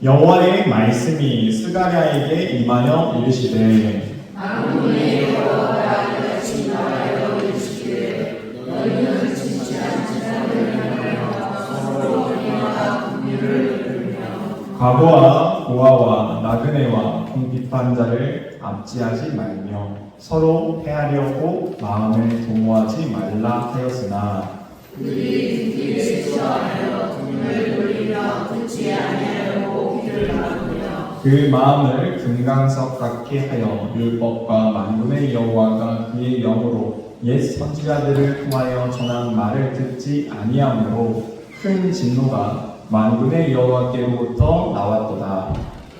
여호와의 말씀이 스가랴에게 임하여 이르시되 만군의 여호와가 이같이 말하여 이르시되 너희는 진지 않지 않으며 서로 은혜와 긍휼을 베풀며 과거와 고아와 나그네와 궁핍한 자를 압지하지 말며 서로 해하려고 마음을 도모하지 말라 하였으나 그들이 길에 수하여 등을 돌리며 듣지 아니하려고 귀를 막으며 그 마음을 금강석 같게 하여 율법과 만군의 여호와가 그의 영으로 옛 선지자들을 통하여 전한 말을 듣지 아니하므로 큰 진노가 만군의 여호와께로부터 나왔도다.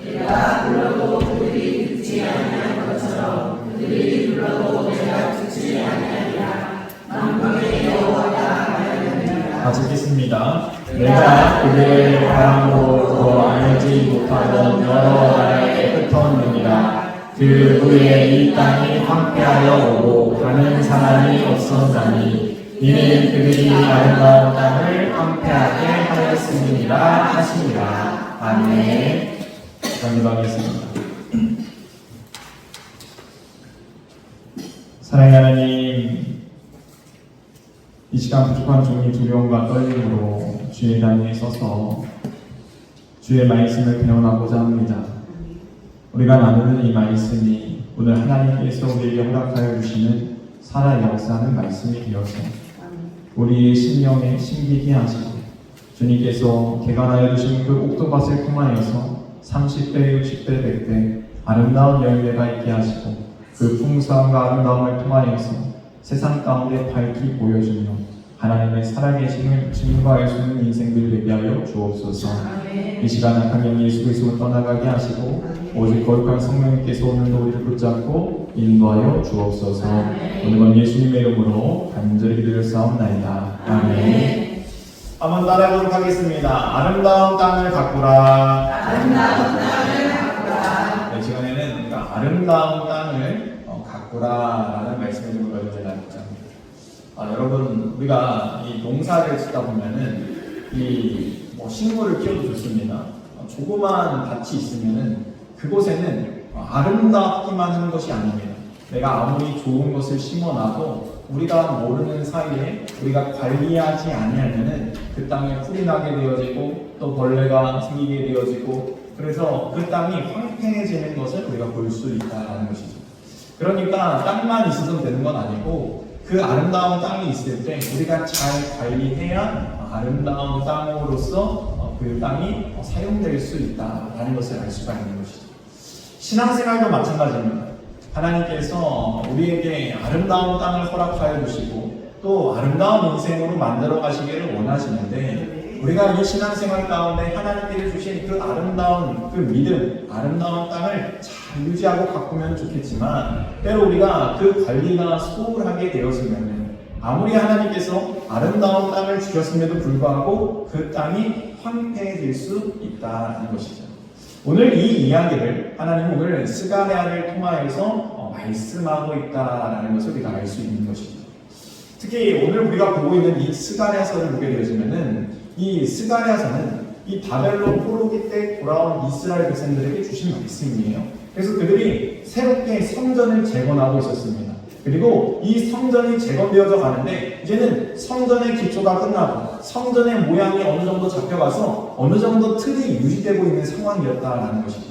내가 불러도 그들이 듣지 아니할 것처럼 그들이 불러도 내가 듣지 아니하리라. 만군의 여호와가 말하느니라. 같이 읽겠습니다. 내가 그들을 바람으로 더 알지 못하던 여러 나라에 흩어느니라. 그 후에 이 땅이 황폐하여 오고 가는 사람이 없었나니 이는 그들이 아름다운 땅을 황폐하게 하였음이니라 하시니라. 아멘. 기도하겠습니다. 사랑하는 하나님, 이 시간 부족한 종이 두려움과 떨림으로 주의 단위에 서서 주의 말씀을 배워나고자 합니다. 우리가 나누는 이 말씀이 오늘 하나님께서 우리에게 허락하여 주시는 살아 역사하는 말씀이 되어서 우리의 심령에 심기게 하시고 주님께서 개간하여 주신 그 옥토밭을 통하여서 30배, 60배, 100배 아름다운 열매가 있게 하시고 그 풍성함과 아름다움을 통하여서 세상 가운데 밝히 보여주며 하나님의 살아계심을 증거할 수 있는 인생들을 되게 하여 주옵소서. 이 시간 악한 영 예수 그리스도를 떠나가게 하시고 오직 거룩한 성령님께서 오늘도 우리를 붙잡고 인도하여 주옵소서. 오늘은 예수님의 이름으로 간절히 기도드렸사옵나이다. 아멘. 한번 따라해보도록 하겠습니다. 아름다운 땅을 가꾸라. 아름다운 땅을 가꾸라. 이 시간에는 우리가 아름다운 땅을 가꾸라라는 말씀을 좀 전달하고자 합니다. 여러분, 우리가 이 농사를 짓다 보면은 식물을 키워도 좋습니다. 조그만 밭이 있으면은 그곳에는 아름답기만 하는 것이 아닙니다. 내가 아무리 좋은 것을 심어놔도 우리가 모르는 사이에 우리가 관리하지 아니하면은 그 땅에 풀이 나게 되어지고 또 벌레가 생기게 되어지고 그래서 그 땅이 황폐해지는 것을 우리가 볼 수 있다는 것이죠. 그러니까 땅만 있어도 되는 건 아니고 그 아름다운 땅이 있을 때 우리가 잘 관리해야 아름다운 땅으로서 그 땅이 사용될 수 있다라는 것을 알 수가 있는 것이죠. 신앙생활도 마찬가지입니다. 하나님께서 우리에게 아름다운 땅을 허락하여 주시고 또 아름다운 인생으로 만들어 가시기를 원하시는데 우리가 이 신앙생활 가운데 하나님께서 주신 그 아름다운 그 믿음, 아름다운 땅을 잘 유지하고 가꾸면 좋겠지만 때로 우리가 그 관리가 소홀하게 되었으면 아무리 하나님께서 아름다운 땅을 주셨음에도 불구하고 그 땅이 황폐해질 수 있다는 것이죠. 오늘 이 이야기를 하나님은 오늘 스가랴를 통하여서 말씀하고 있다라는 것을 우리가 알 수 있는 것이죠. 특히 오늘 우리가 보고 있는 이 스가랴서를 보게 되어지면은 이 스가랴서는 이 바벨론 포로기 때 돌아온 이스라엘 백성들에게 주신 말씀이에요. 그래서 그들이 새롭게 성전을 재건하고 있었습니다. 그리고 이 성전이 재건되어져 가는데 이제는 성전의 기초가 끝나고 성전의 모양이 어느 정도 잡혀가서 어느 정도 틀이 유지되고 있는 상황이었다라는 것이죠.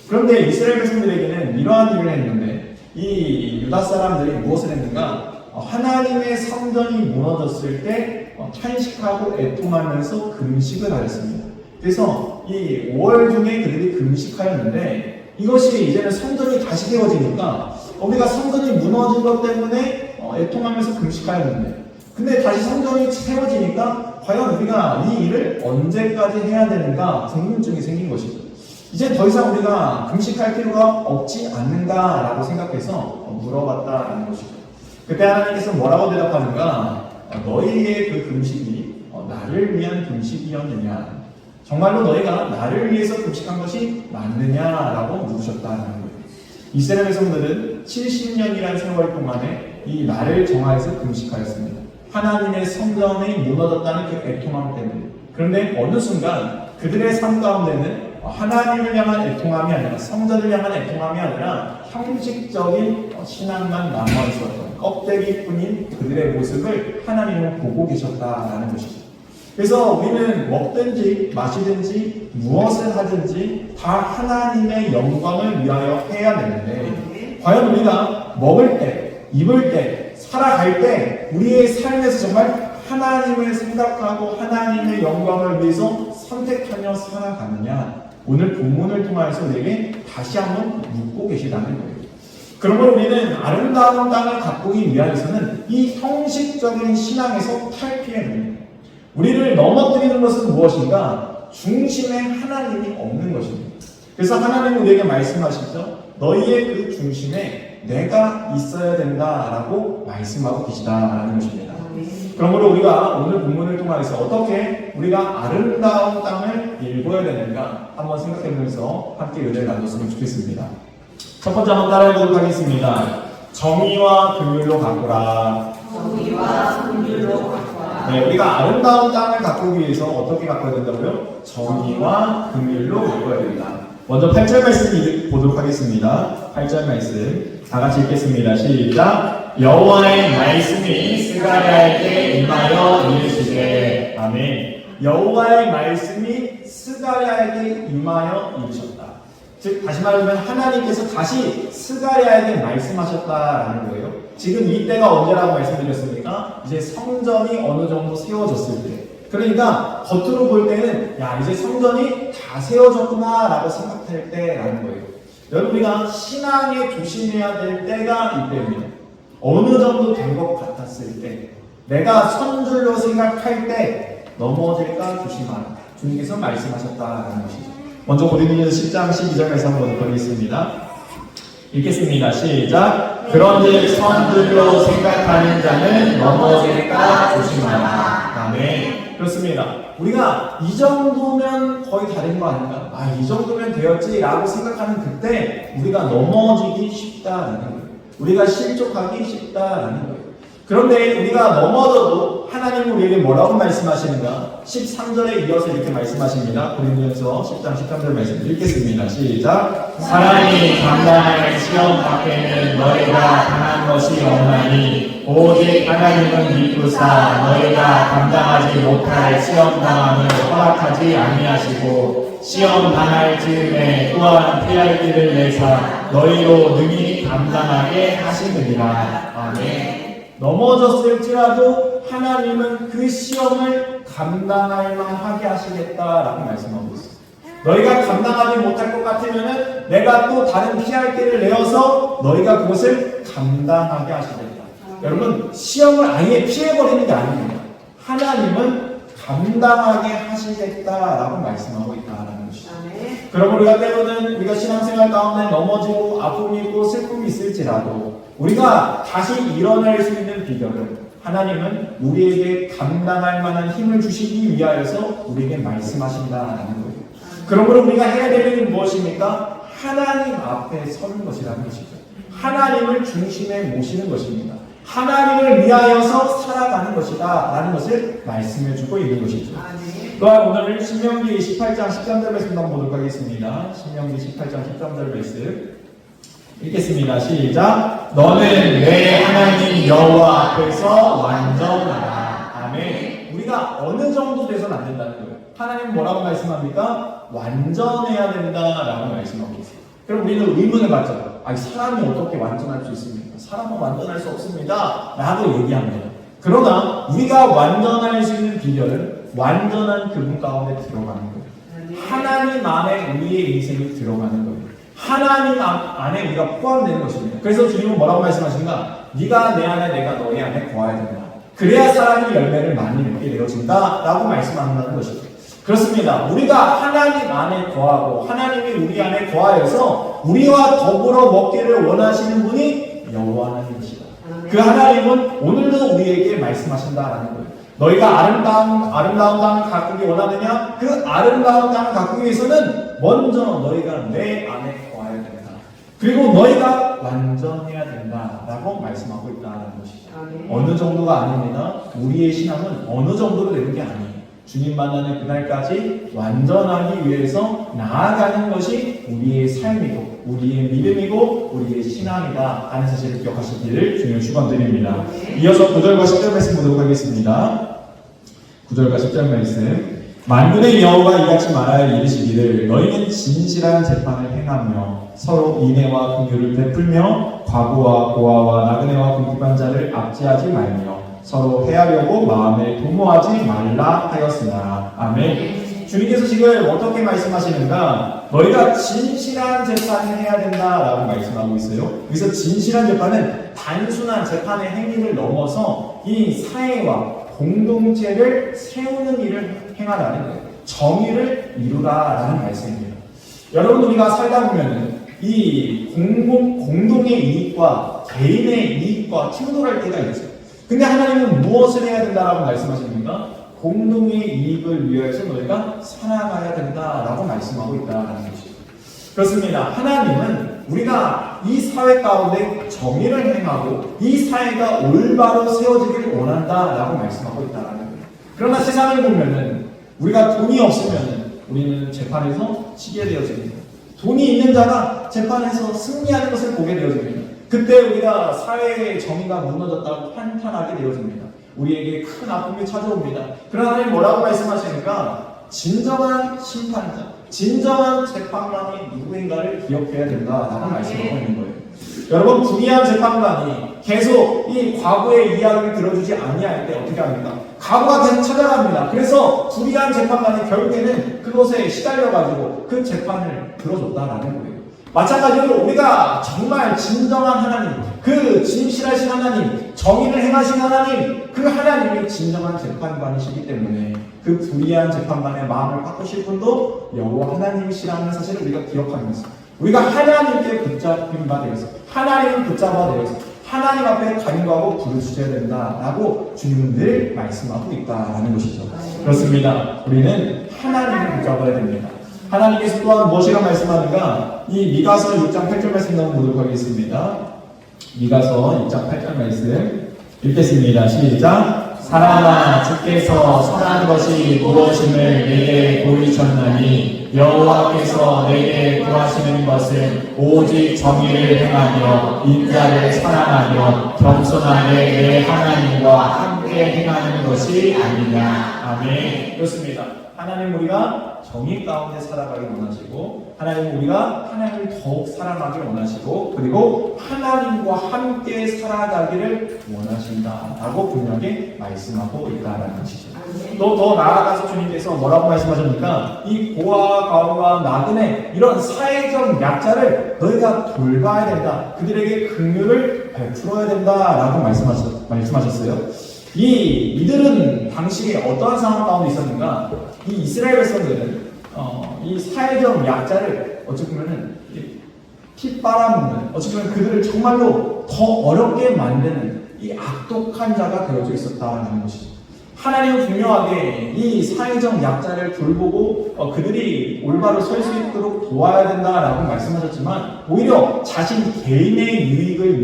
그런데 이스라엘 백성들에게는 이러한 일을 했는데 이 유다 사람들이 무엇을 했는가? 하나님의 성전이 무너졌을 때 탄식하고 애통하면서 금식을 하였습니다. 그래서 이 5월 중에 그들이 금식하였는데 이것이 이제는 성전이 다시 세워지니까 우리가 성전이 무너진 것 때문에 애통하면서 금식하였는데 근데 다시 성전이 세워지니까 과연 우리가 이 일을 언제까지 해야 되는가 궁금증이 생긴 것이죠. 이제 더 이상 우리가 금식할 필요가 없지 않는가라고 생각해서 물어봤다는 것이죠. 그때 하나님께서 뭐라고 대답하는가? 너희의 그 금식이 나를 위한 금식이었느냐? 정말로 너희가 나를 위해서 금식한 것이 맞느냐라고 물으셨다는 거예요. 이스라엘 백성들은 70년이라는 세월 동안에 이 날을 정하여서 금식하였습니다. 하나님의 성전이 무너졌다는 그 애통함 때문에. 그런데 어느 순간 그들의 삶 가운데는 하나님을 향한 애통함이 아니라 성전을 향한 애통함이 아니라 형식적인 신앙만 남아있었던 껍데기뿐인 그들의 모습을 하나님은 보고 계셨다라는 것이죠. 그래서 우리는 먹든지 마시든지 무엇을 하든지 다 하나님의 영광을 위하여 해야 되는데 과연 우리가 먹을 때, 입을 때, 살아갈 때 우리의 삶에서 정말 하나님을 생각하고 하나님의 영광을 위해서 선택하며 살아가느냐, 오늘 본문을 통해서 우리에게 다시 한번 묻고 계시다는 거예요. 그러므로 우리는 아름다운 땅을 가꾸기 위하여서는 이 형식적인 신앙에서 탈피해야 됩니다. 우리를 넘어뜨리는 것은 무엇인가? 중심에 하나님이 없는 것입니다. 그래서 하나님은 우리에게 말씀하시죠. 너희의 그 중심에 내가 있어야 된다라고 말씀하고 계시다라는 것입니다. 그러므로 우리가 오늘 본문을 통해서 어떻게 우리가 아름다운 땅을 읽어야 되는가 한번 생각해보면서 함께 은혜를 나눴으면 좋겠습니다. 첫 번째 한번 따라해보도록 하겠습니다. 정의와 긍휼로 가꾸라. 정의와 긍휼로 가꾸라. 네, 우리가 아름다운 땅을 가꾸기 위해서 어떻게 가꿔야 된다고요? 정의와 긍휼로 가꿔야 된다. 먼저 8절 말씀 보도록 하겠습니다. 8절 말씀 다 같이 읽겠습니다. 시작. 여호와의 말씀이 스가랴에게 임하여 이르시되. 아멘. 여호와의 말씀이 스가랴에게 임하여 이르셨다. 즉 다시 말하면 하나님께서 다시 스가랴에게 말씀하셨다라는 거예요. 지금 이때가 언제라고 말씀드렸습니까? 이제 성전이 어느 정도 세워졌을 때. 그러니까 겉으로 볼 때는 야 이제 성전이 다 세워졌구나 라고 생각할 때라는 거예요. 여러분 우리가 신앙에 조심해야 될 때가 이때입니다. 어느 정도 된 것 같았을 때, 내가 선줄로 생각할 때 넘어질까 조심하라. 주님께서 말씀하셨다라는 것이죠. 먼저 고린도전서 10장 12절에서 한번 보겠습니다. 읽겠습니다. 시작. 그런즉 선줄로 생각하는 자는 넘어질까 조심하라. 아멘. 그렇습니다. 우리가 이 정도면 거의 다 된 거 아닌가? 이 정도면 되었지 라고 생각하는 그때 우리가 넘어지기 쉽다라는 거예요. 우리가 실족하기 쉽다라는 거예요. 그런데 우리가 넘어져도 하나님은 우리에게 뭐라고 말씀하시는가? 13절에 이어서 이렇게 말씀하십니다. 고린도전서 10장 13절 말씀 읽겠습니다. 시작. 사람이 감당할 시험 밖에는 너희가 당한 것이 없나니 오직 하나님은 믿으사 너희가 감당하지 못할 시험 당함을 허락하지 아니하시고 시험 당할 즈음에 또한 피할 길을 내사 너희로 능히 감당하게 하시느니라. 아멘. 넘어졌을지라도 하나님은 그 시험을 감당할 만하게 하시겠다라고 말씀하고 있어요. 너희가 감당하지 못할 것 같으면은 내가 또 다른 피할 길을 내어서 너희가 그것을 감당하게 하시겠다. 여러분 시험을 아예 피해버리는 게 아닙니다. 하나님은 감당하게 하시겠다라고 말씀하고 있다라는 것이죠. 그럼 우리가 때로는 우리가 신앙생활 가운데 넘어지고 아픔이 있고 슬픔이 있을지라도 우리가 다시 일어날 수 있는 비결은 하나님은 우리에게 감당할 만한 힘을 주시기 위하여서 우리에게 말씀하신다라는 거예요. 그러므로 우리가 해야 될 일은 무엇입니까? 하나님 앞에 서는 것이라는 것이죠. 하나님을 중심에 모시는 것입니다. 하나님을 위하여서 살아가는 것이다 라는 것을 말씀해 주고 있는 것이죠. 또한 오늘 신명기 18장 13절 말씀 한번 보도록 하겠습니다. 신명기 18장 13절 말씀 읽겠습니다. 시작. 너는 내 하나님 여호와 앞에서 완전하라. 아멘. 우리가 어느 정도 돼서는 안 된다는 거예요. 하나님은 뭐라고 말씀합니까? 완전해야 된다라고 말씀하고 있어요. 그럼 우리는 의문을 갖죠. 사람이 어떻게 완전할 수 있습니까? 사람은 완전할 수 없습니다 라고 얘기합니다. 그러나 우리가 완전할 수 있는 비결은 완전한 그분 가운데 들어가는 거예요. 하나님 안에 우리의 인생이 들어가는 거예요. 하나님 안에 우리가 포함되는 것입니다. 그래서 주님은 뭐라고 말씀하신가? 네가 내 안에 내가 너희 안에 거해야 된다. 그래야 사람이 열매를 많이 맺게 되어진다 라고 말씀한다는 것이죠. 그렇습니다. 우리가 하나님 안에 거하고 하나님이 우리 안에 거하여서 우리와 더불어 먹기를 원하시는 분이 여호와 하나님이시다. 그 하나님은 오늘도 우리에게 말씀하신다라는 거예요. 너희가 아름다운 땅을 가꾸기 원하느냐? 그 아름다운 땅을 가꾸기 위해서는 먼저 너희가 내 안에 거해야 된다. 그리고 너희가 완전해야 된다라고 말씀하고 있다는 것이죠. 어느 정도가 아닙니다. 우리의 신앙은 어느 정도로 되는 게 아니에요. 주님 만나는 그날까지 완전하기 위해서 나아가는 것이 우리의 삶이고 우리의 믿음이고 우리의 신앙이다 하는 사실을 기억하시기를 주님을 축원드립니다. 이어서 9절과 10절 말씀 보도록 하겠습니다. 9절과 10절 말씀. 만군의 여호와가 이같이 말하여 이르시기를 너희는 진실한 재판을 행하며 서로 인애와 긍휼을 베풀며 과부와 고아와 나그네와 궁핍한 자를 압제하지 말며 서로 해하려고 마음에 도모하지 말라 하였으나. 아멘. 주님께서 지금 어떻게 말씀하시는가? 너희가 진실한 재판을 해야 된다라고 말씀하고 있어요. 여기서 진실한 재판은 단순한 재판의 행위를 넘어서 이 사회와 공동체를 세우는 일을 행하라는 거예요. 정의를 이루라라는 말씀입니다. 여러분, 우리가 살다 보면은 이 공동의 이익과 개인의 이익과 충돌할 때가 있어요. 근데 하나님은 무엇을 해야 된다라고 말씀하십니까? 공동의 이익을 위해서 너희가 살아가야 된다라고 말씀하고 있다라는 것이죠. 그렇습니다. 하나님은 우리가 이 사회 가운데 정의를 행하고 이 사회가 올바로 세워지길 원한다라고 말씀하고 있다라는 거예요. 그러나 세상을 보면은 우리가 돈이 없으면 우리는 재판에서 지게 되어집니다. 돈이 있는 자가 재판에서 승리하는 것을 보게 되어집니다. 그때 우리가 사회의 정의가 무너졌다고 한탄하게 되어집니다. 우리에게 큰 아픔이 찾아옵니다. 그러나 하나님 뭐라고 말씀하시니까 진정한 심판자, 진정한 재판관이 누구인가를 기억해야 된다라고 말씀하고 있는 거예요. 여러분, 불의한 재판관이 계속 이 과거의 이야기를 들어주지 아니할 때 어떻게 합니까? 과거가 계속 찾아갑니다. 그래서 불의한 재판관이 결국에는 그것에 시달려가지고 그 재판을 들어줬다라는 거예요. 마찬가지로 우리가 정말 진정한 하나님, 그 진실하신 하나님, 정의를 행하신 하나님, 그 하나님이 진정한 재판관이시기 때문에 그 불의한 재판관의 마음을 바꾸실 분도 여호와 하나님이시라는 사실을 우리가 기억하면서 우리가 하나님께 붙잡힌 바 되어서 하나님을 붙잡아 되어서 하나님 앞에 간구하고 부르짖어야 된다라고 주님은 늘 말씀하고 있다라는 것이죠. 그렇습니다. 우리는 하나님을 붙잡아야 됩니다. 하나님께서 또한 무엇이라 말씀하는가? 이 미가서 6장 8절 말씀 한번 보도록 하겠습니다. 미가서 6장 8절 말씀 읽겠습니다. 시작. 사람아, 주께서 선한 것이 무엇임을 내게 보이셨나니 여호와께서 내게 구하시는 것은 오직 정의를 행하며 인자를 사랑하며 겸손하게 내 하나님과 함께 행하는 것이 아니냐. 아멘. 그렇습니다. 하나님, 우리가 정의 가운데 살아가길 원하시고 하나님, 우리가 하나님을 더욱 사랑하길 원하시고 그리고 하나님과 함께 살아가기를 원하신다라고 분명히 말씀하고 있다는 것이죠. 또 더 나아가서 주님께서 뭐라고 말씀하십니까? 이 고아, 과부와 나그네 이런 사회적 약자를 너희가 돌봐야 된다. 그들에게 긍휼을 베풀어야 된다라고 말씀하셨어요. 이들은 당시에 어떠한 상황 가운데 있었는가? 이 이스라엘 백성들은 이 사회적 약자를 어찌 보면은 피 빨아먹는, 어찌 보면 그들을 정말로 더 어렵게 만드는 이 악독한 자가 되어져 있었다는 것이죠. 하나님은 분명하게 이 사회적 약자를 돌보고 그들이 올바로 설 수 있도록 도와야 된다라고 말씀하셨지만 오히려 자신 개인의 이익을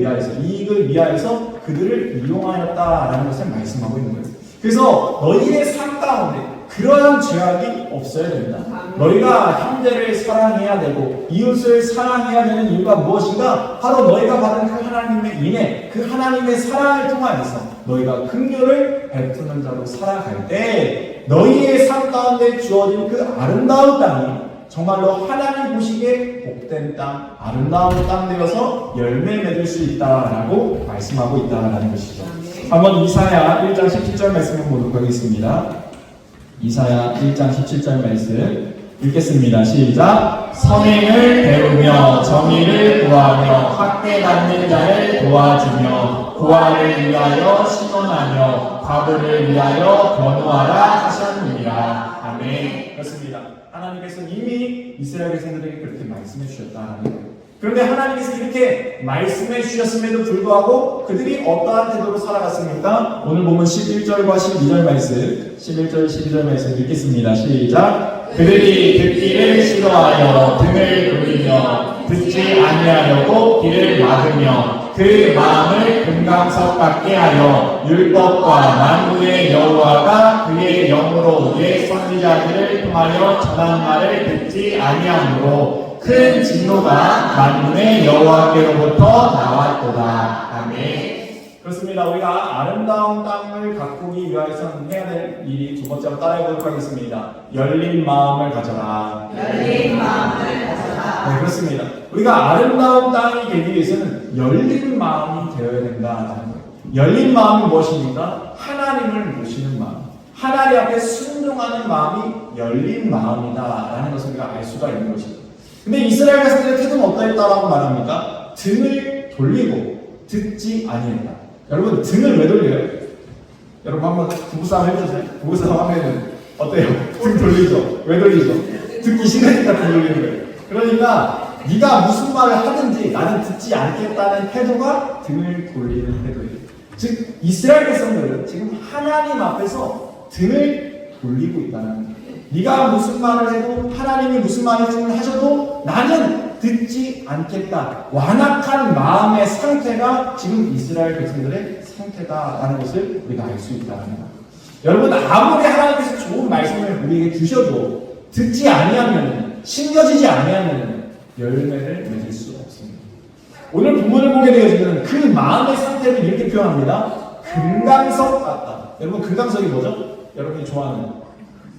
위하여서 그들을 이용하였다라는 것을 말씀하고 있는 거예요. 그래서 너희의 삶 가운데 그러한 죄악이 없어야 된다. 너희가 형제를 사랑해야 되고 이웃을 사랑해야 되는 이유가 무엇인가? 바로 너희가 받은 그 하나님의 인애, 그 하나님의 사랑을 통하여서 너희가 긍휼을 베푸는 자로 살아갈 때 너희의 삶 가운데 주어진 그 아름다운 땅이 정말로 하나님 보시기에 복된 땅, 아름다운 땅 되어서 열매 맺을 수 있다라고 말씀하고 있다라는 것이죠. 한번 이사야 1장 17절 말씀을 보도록 하겠습니다. 이사야 1장 17절 말씀 읽겠습니다. 시작. 선행을 배우며 정의를 구하며 학대받는 자를 도와주며 고아를 위하여 신원하며 과부를 위하여 변호하라 하셨느니라. 아멘. 그렇습니다. 하나님께서 이미 이스라엘 백성들에게 그렇게 말씀해 주셨다는 거예요. 그런데 하나님께서 이렇게 말씀해 주셨음에도 불구하고 그들이 어떠한 태도로 살아갔습니까? 오늘 보면 11절과 12절 말씀, 11절, 12절 말씀 읽겠습니다. 시작. 그들이 듣기를 싫어하여 등을 돌리며 듣지 아니하려고 귀를 막으며 그 마음을 금강석 같게 하여 율법과 만군의 여호와가 그의 영으로 그의 선지자들을 통하여 전한 말을 듣지 아니하므로 큰 진노가 만군의 여호와께로부터 나왔도다. 아멘. 그렇습니다. 우리가 아름다운 땅을 가꾸기 위해서는 해야 될 일이 두 번째로 따라해보도록 하겠습니다. 열린 마음을 가져라. 열린 마음을 가져라. 네, 그렇습니다. 우리가 아름다운 땅이 되기 위해서는 열린 마음이 되어야 된다는 거예요. 열린 마음이 무엇입니까? 하나님을 모시는 마음. 하나님 앞에 순종하는 마음이 열린 마음이다라는 것을 우리가 알 수가 있는 것입니다. 근데 이스라엘 백성들의 태도는 어떠했다라고 말합니까? 등을 돌리고 듣지 아니했다. 여러분 등을 왜 돌려요? 여러분 한번 부부싸움 해보세요. 부부싸움 하면은 어때요? 등 돌리죠? 왜 돌리죠? 듣기 싫으니까 등 돌리는 거예요. 그러니까 네가 무슨 말을 하든지 나는 듣지 않겠다는 태도가 등을 돌리는 태도예요. 즉 이스라엘 백성들은 지금 하나님 앞에서 등을 돌리고 있다는 거예요. 네가 무슨 말을 해도 하나님이 무슨 말씀을 하셔도 나는 듣지 않겠다. 완악한 마음의 상태가 지금 이스라엘 백성들의 상태다라는 것을 우리가 알 수 있다는 거예요. 여러분 아무리 하나님께서 좋은 말씀을 우리에게 주셔도 듣지 아니하면 심겨지지 아니하면 열매를 맺을 수 없습니다. 오늘 본문을 보게 되어지면 그 마음의 상태를 이렇게 표현합니다. 금강석 같다. 여러분 금강석이 뭐죠? 여러분이 좋아하는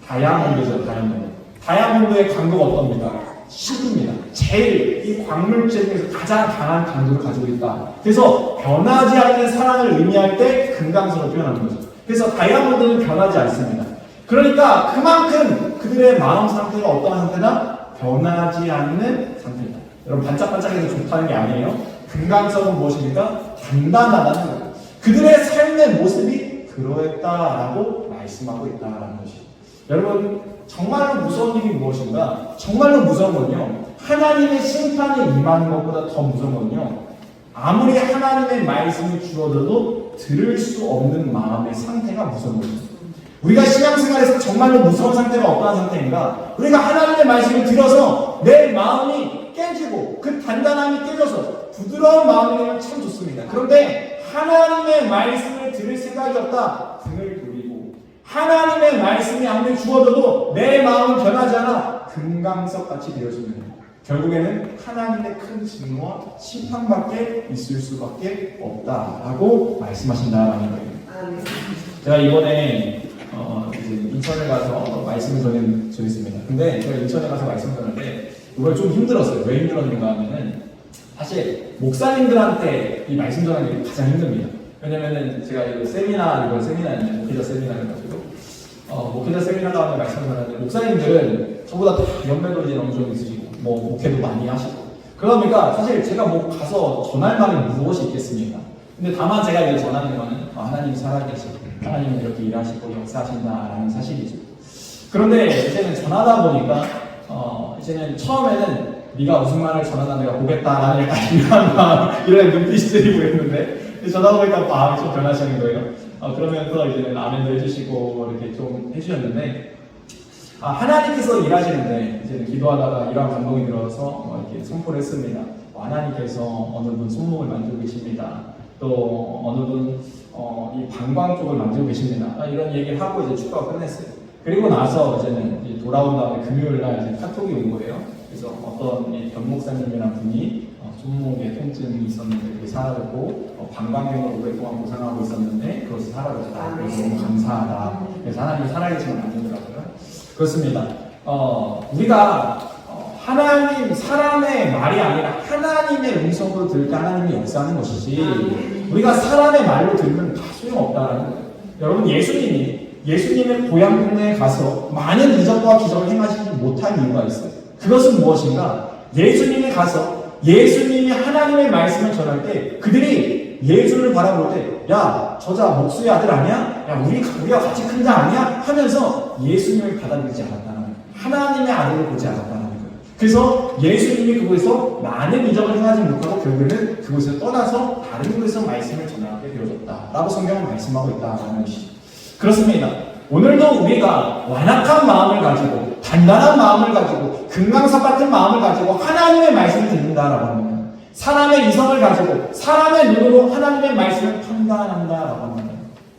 다이아몬드죠. 다이아몬드의 강도가 어떻습니까? 10입니다. 제일 이 광물질 중에서 가장 강한 강도를 가지고 있다. 그래서 변하지 않는 사랑을 의미할 때 금강석을 표현하는 거죠. 그래서 다이아몬드는 변하지 않습니다. 그러니까 그만큼 그들의 마음 상태가 어떠한 상태다? 변하지 않는 상태다. 여러분 반짝반짝해서 좋다는 게 아니에요. 금강석은 무엇입니까? 단단하다는 거예요. 그들의 삶의 모습이 그러했다라고 말씀하고 있다는 것이죠. 여러분 정말로 무서운 일이 무엇인가? 정말로 무서운 건요, 하나님의 심판이 임하는 것보다 더 무서운 건요, 아무리 하나님의 말씀을 주어져도 들을 수 없는 마음의 상태가 무서운 거죠. 우리가 신앙생활에서 정말로 무서운 상태가 어떠한 상태인가? 우리가 하나님의 말씀을 들어서 내 마음이 깨지고 그 단단함이 깨져서 부드러운 마음이 되면 참 좋습니다. 그런데 하나님의 말씀을 들을 생각이 없다. 등을 돌리고 하나님의 말씀이 아무리 주어져도 내 마음은 변하지 않아 금강석 같이 되어지는, 결국에는 하나님의 큰 진노와 심판밖에 있을 수밖에 없다라고 말씀하신다라는 거예요. 제가 이번에 이제 인천에 가서 말씀을 전했습니다. 근데 제가 인천에 가서 말씀을 전했는데 이걸 좀 힘들었어요. 왜 힘들었는가 하면은 사실 목사님들한테 이 말씀 전하는 게 가장 힘듭니다. 왜냐면은 제가 이거 세미나인데 목회자 세미나를 가지고 목회자 세미나 가운데 말씀을 전하는데 목사님들은 저보다 다 연배도 이제 어느 정도 있으시고 뭐 목회도 많이 하시고 그러다 보니까 사실 제가 뭐 가서 전할 말이 무엇이 있겠습니까? 근데 다만 제가 이제 전하는 거는 하나님이 살아계시고 하나님은 이렇게 일하시고 역사하신다라는 사실이죠. 그런데 이제는 전하다 보니까 이제는 처음에는 네가 무슨 말을 전하다 내가 보겠다라는 약간 이런 마음, 이런 눈빛들이 보였는데 전하다 보니까 마음이 좀 변하시는 거예요. 그러면서 이제는 아멘도 해주시고 이렇게 좀 해주셨는데 하나님께서 일하시는데 이제는 기도하다가 이러한 감동이 들어서 이렇게 선포를 했습니다. 하나님께서 어느 분 손목을 만지고 계십니다. 또 어느 분 이 방광 쪽을 만지고 계십니다. 이런 얘기를 하고 이제 축가가 끝냈어요. 그리고 나서 이제는 이제 돌아온 다음에 금요일 날 이제 카톡이 온 거예요. 그래서 어떤 변 목사님이라는 분이 손목에 통증이 있었는데 그게 사라졌고 방광염으로 오랫동안 고생하고 있었는데 그것이 사라졌다. 그래서 너무 감사하다. 그래서 하나님이 살아계시면 만들더라고요. 그렇습니다. 우리가 하나님, 사람의 말이 아니라 하나님의 음성으로 들을 때 하나님이 역사하는 것이지 우리가 사람의 말로 들으면 다 소용없다라는 거예요. 여러분 예수님의 고향 동네에 가서 많은 이적과 기적을 행하시지 못한 이유가 있어요. 그것은 무엇인가? 예수님이 가서 예수님이 하나님의 말씀을 전할 때 그들이 예수를 바라볼 때 야, 저자 목수의 아들 아니야? 야, 우리가 같이 큰 자 아니야? 하면서 예수님을 받아들이지 않았다는 거예요. 하나님의 아들을 보지 않았다는 거예요. 그래서 예수님이 그곳에서 많은 이적을 행하지 못하고 결국에는 그곳에서 떠나서 다른 곳에서 말씀을 전하게 되어졌다라고 성경은 말씀하고 있다는 것이죠. 그렇습니다. 오늘도 우리가 완악한 마음을 가지고 단단한 마음을 가지고 금강석 같은 마음을 가지고 하나님의 말씀을 듣는다라고 하면 사람의 이성을 가지고 사람의 눈으로 하나님의 말씀을 판단한다라고 하면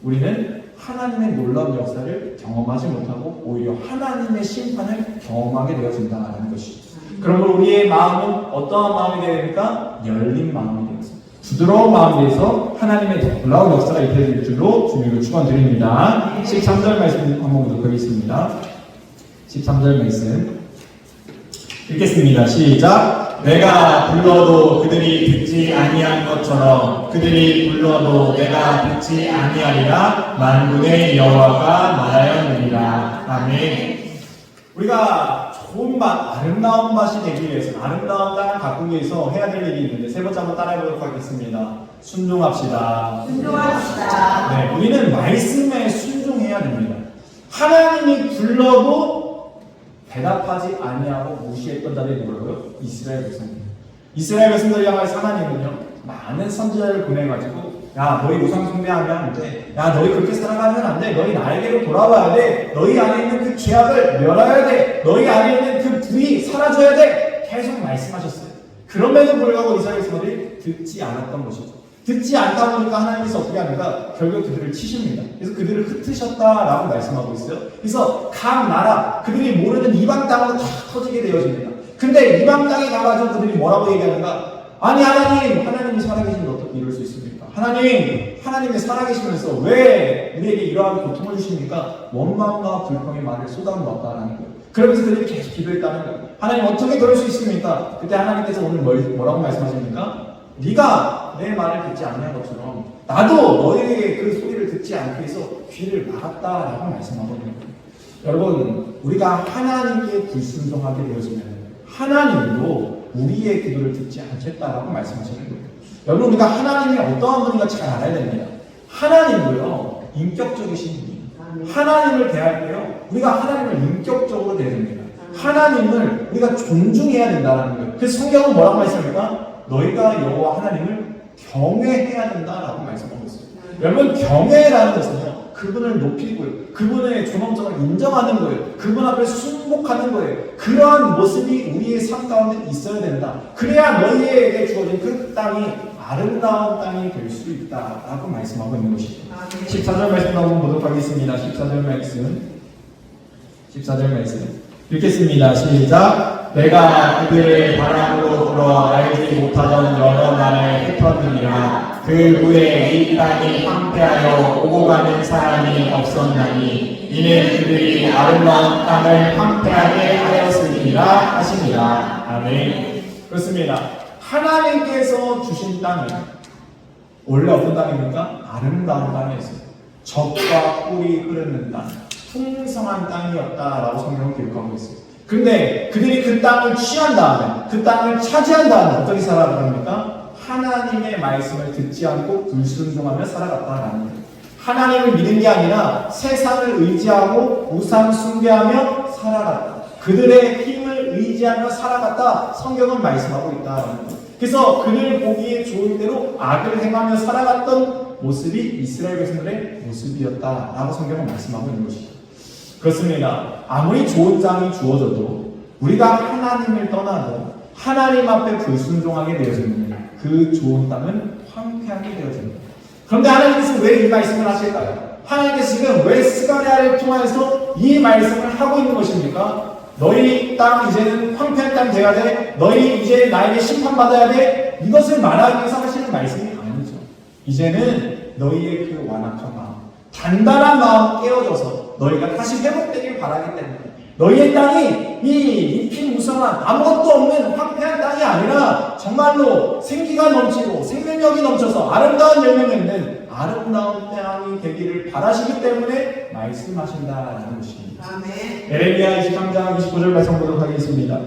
우리는 하나님의 놀라운 역사를 경험하지 못하고 오히려 하나님의 심판을 경험하게 되어진다는 것이죠. 그러므로 우리의 마음은 어떠한 마음이 되어야 됩니까? 열린 마음이 되어서 부드러운 마음이 되어서 하나님의 놀라운 역사가 이루어질 줄로 주님을 축원드립니다. 13절 말씀 한번 보도록 하겠습니다. 13절 말씀 읽겠습니다. 시작. 내가 불러도 그들이 듣지 아니한 것처럼 그들이 불러도 내가 듣지 아니하리라 만군의 여호와가 말하였느니라. 아멘. 우리가 좋은 맛, 아름다운 맛이 되기 위해서 아름다운 땅을 가꾸기 위해서 해야 될 일이 있는데 세 번째 한번 따라해보도록 하겠습니다. 순종합시다. 순종합시다. 네, 우리는 말씀에 순종해야 됩니다. 하나님이 불러도 대답하지 아니하고 무시했던 자들이 누구라고요? 이스라엘 백성들. 이스라엘 백성들을 향해서 하나님은요 많은 선지자를 보내가지고 야 너희 우상 숭배하면 안 돼. 야 너희 그렇게 살아가면 안 돼. 너희 나에게로 돌아와야 돼. 너희 안에 있는 그 죄악을 멸해야 돼. 너희 안에 있는 그 불이 사라져야 돼. 계속 말씀하셨어요. 그럼에도 불구하고 이스라엘 백성들이 듣지 않았던 것이죠. 듣지 않다 보니까 하나님께서 어떻게 합니까? 결국 그들을 치십니다. 그래서 그들을 흩으셨다라고 말씀하고 있어요. 그래서 각 나라, 그들이 모르는 이방 땅으로 다 터지게 되어집니다. 근데 이방 땅에 가가지고 그들이 뭐라고 얘기하는가? 아니 하나님이 살아계시는데 어떻게 이럴 수 있습니까? 하나님이 살아계시면서 왜 우리에게 이러한 고통을 주십니까? 원망과 불평의 말을 쏟아놓았다라는 거예요. 그러면서 그들이 계속 기도했다는 거예요. 하나님 어떻게 그럴 수 있습니까? 그때 하나님께서 오늘 뭐라고 말씀하십니까? 네가 내 말을 듣지 않는 것처럼 나도 너희에게 그 소리를 듣지 않기 위해서 귀를 막았다라고 말씀하거든요. 여러분 우리가 하나님께 불순종하게 되어지면 하나님도 우리의 기도를 듣지 않겠다라고 말씀하시는 거예요. 여러분 우리가 하나님이 어떠한 분인가 잘 알아야 됩니다. 하나님도요 인격적이신 분이에요. 하나님을 대할 때요 우리가 하나님을 인격적으로 대해야 됩니다. 하나님을 우리가 존중해야 된다는 거예요. 그래서 성경은 뭐라고 말씀합니까? 너희가 여호와 하나님을 경외해야 된다라고 말씀하고 있어요. 여러분 경외라는 것은요 그분을 높이고요 그분의 존엄성을 인정하는 거예요. 그분 앞에 순복하는 거예요. 그러한 모습이 우리의 삶 가운데 있어야 된다. 그래야 너희에게 주어진 그 땅이 아름다운 땅이 될 수 있다라고 말씀하고 있는 것이죠. 14절 말씀 한번 보도록 하겠습니다. 14절 말씀 읽겠습니다. 시작. 내가 그들의 바람으로 불어 알지 못하던 여러 나라에 흩었느니라. 그 후에 이 땅이 황폐하여 오고 가는 사람이 없었나니 이는 그들이 아름다운 땅을 황폐하게 하였으니라 하시니라. 아멘. 그렇습니다. 하나님께서 주신 땅이 원래 어떤 땅입니까? 아름다운 땅이었어요. 젖과 꿀이 흐르는 땅, 풍성한 땅이었다라고 성경은 기록하고 있어요. 그런데 그들이 그 땅을 취한 다음에 그 땅을 차지한 다음에 어떻게 살아갑니까? 하나님의 말씀을 듣지 않고 불순종하며 살아갔다라는 거예요. 하나님을 믿은 게 아니라 세상을 의지하고 우상 숭배하며 살아갔다. 그들의 힘을 의지하며 살아갔다. 성경은 말씀하고 있다라는 거예요. 그래서 그들 보기에 좋은 대로 악을 행하며 살아갔던 모습이 이스라엘 백성들의 모습이었다라고 성경은 말씀하고 있는 것이죠. 그렇습니다. 아무리 좋은 땅이 주어져도 우리가 하나님을 떠나도 하나님 앞에 불순종하게 되어지면 그 좋은 땅은 황폐하게 되어집니다. 그런데 하나님께서 왜 이 말씀을 하실까요? 하나님께서 지금 왜 스가랴를 통해서 이 말씀을 하고 있는 것입니까? 너희 땅 이제는 황폐한 땅 돼야 돼. 너희 이제 나에게 심판받아야 돼. 이것을 말하기 위해서 하시는 말씀이 아니죠. 이제는 너희의 그 완악한 마음, 단단한 마음 깨어져서 너희가 다시 회복되길 바라기 때문에 너희의 땅이 이 잎이 무성한 아무것도 없는 황폐한 땅이 아니라 정말로 생기가 넘치고 생명력이 넘쳐서 아름다운 열매 맺는 아름다운 땅이 되기를 바라시기 때문에 말씀하신다라는 것입니다. 아멘. 에레미야 23장 29절 말씀 보도록 하겠습니다.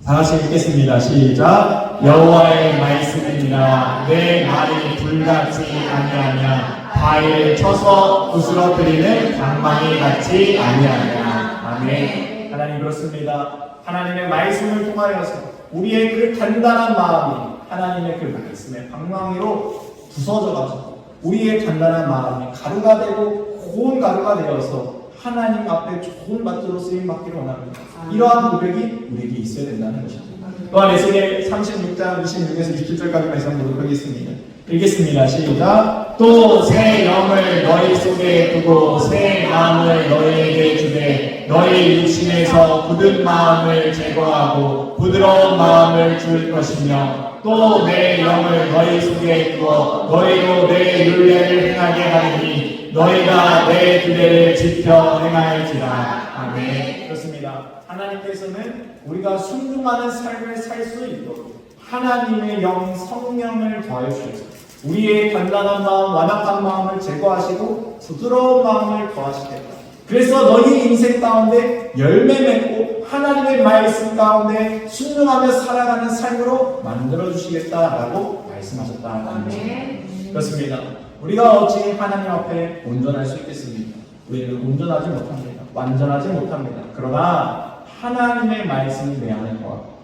다 같이 읽겠습니다. 시작. 여호와의 말씀이니라 내 말이 불같이 아니하냐 바위를 쳐서 부스러뜨리는 강망이 같지 아니하냐. 아멘. 하나님 그렇습니다. 하나님의 말씀을 통하여서 우리의 그 단단한 마음이 하나님의 그 말씀의 방망이로 부서져가지고 우리의 단단한 마음이 가루가 되고 고운 가루가 되어서 하나님 앞에 좋은 밭으로 쓰임 받기를 원합니다. 이러한 고백이 우리에게 있어야 된다는 것입니다. 또한 에스겔 36장 26에서 27절까지 말씀 보도록 하겠습니다. 읽겠습니다. 시작. 또 새 영을 너희 속에 두고 새 마음을 너희에게 주되 너희 육신에서 굳은 마음을 제거하고 부드러운 마음을 줄 것이며 또 내 영을 너희 속에 두어 너희로 내 율례를 행하게 하리니 너희가 내 규례를 지켜 행할지라. 아멘. 그렇습니다. 하나님께서는 우리가 순종하는 삶을 살 수 있도록 하나님의 영 성령을 더해 주셔서 우리의 단단한 마음, 완악한 마음을 제거하시고 부드러운 마음을 더하시겠다. 그래서 너희 인생 가운데 열매 맺고 하나님의 말씀 가운데 순종하며 살아가는 삶으로 만들어 주시겠다라고 말씀하셨다는 것입니다. 그렇습니다. 우리가 어찌 하나님 앞에 온전할 수 있겠습니까? 우리는 온전하지 못합니다. 완전하지 못합니다. 그러나 하나님의 말씀이 내 안에 거하고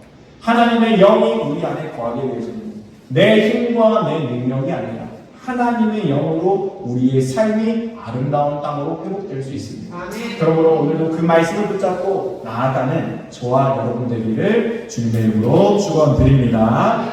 하나님의 영이 우리 안에 거하게 되어집니다. 내 힘과 내 능력이 아니라 하나님의 영으로 우리의 삶이 아름다운 땅으로 회복될 수 있습니다. 그러므로 오늘도 그 말씀을 붙잡고 나아가는 저와 여러분 되기를 주님의 이름으로 축원드립니다.